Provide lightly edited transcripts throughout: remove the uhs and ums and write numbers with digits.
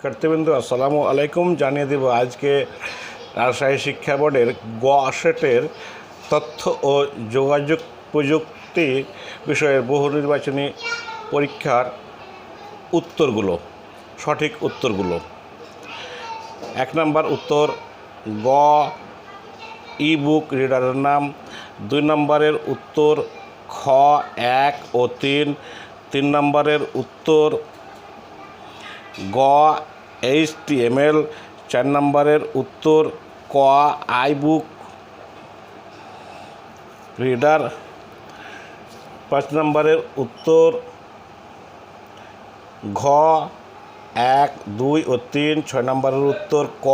শিক্ষার্থীবৃন্দ আসসালামু আলাইকুম। জানিয়ে দেব আজকে রাজশাহী শিক্ষা বোর্ডের গ সেটের তথ্য ও যোগাযোগ প্রযুক্তি বিষয়ের বহু নির্বাচনী পরীক্ষার উত্তরগুলো, সঠিক উত্তরগুলো। 1 নম্বর উত্তর গ ই বুক রিডারের নাম। 2 নম্বরের উত্তর খ 1 ও 3। 3 নম্বরের উত্তর গ HTML। 4 নম্বরের উত্তর ক আই বুক রিডার। 5 নম্বরের উত্তর ঘ 1, 2 ও 3। 6 নম্বরের উত্তর ক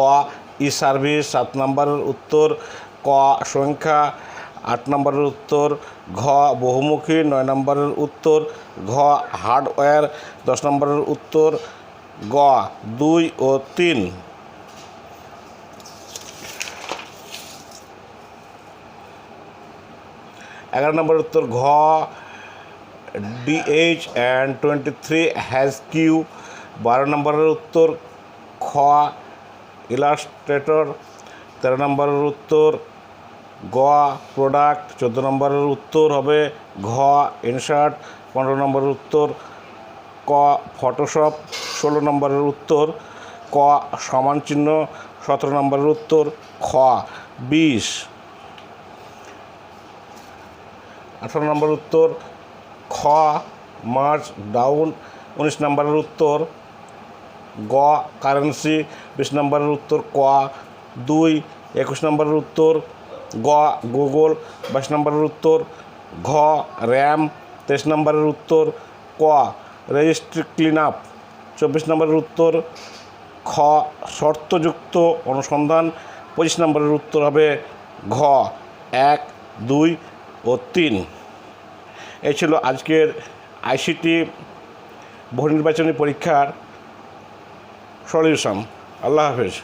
ই সার্ভিস। 7 নম্বরের উত্তর ক সংখ্যা। 8 নম্বরের উত্তর ঘ বহুমুখী। 9 নম্বরের উত্তর ঘ হার্ডওয়্যার। 10 নম্বরের উত্তর গ 2 ও 3। 11 নম্বরের উত্তর ঘ DH and 23 has Q। 12 নম্বরের উত্তর খ ইলাস্ট্রেটর। 13 নম্বরের উত্তর গ প্রোডাক্ট। 14 নম্বরের উত্তর হবে ঘ ইনসার্ট। 15 নম্বরের উত্তর ক ফটোশপ। 16 নম্বরের উত্তর ক সমান চিহ্ন। 17 নম্বরের উত্তর খ 20। 18 নম্বরের উত্তর খ মার্চ ডাউন। 19 নম্বরের উত্তর গ কারেন্সি। 20 নম্বরের উত্তর ক 2। 21 নম্বরের উত্তর গ গুগল। 22 নম্বরের উত্তর ঘ র্যাম। 23 নম্বরের উত্তর ক রেজিস্ট্রি ক্লিন আপ। 24 নম্বরের উত্তর খ শর্তযুক্ত অনুসন্ধান। 25 নম্বরের উত্তর হবে ঘ 1, 2 ও 3। এই ছিল আজকের ICT বহু নির্বাচনী পরীক্ষার সলিউশন। আল্লাহ হাফেজ।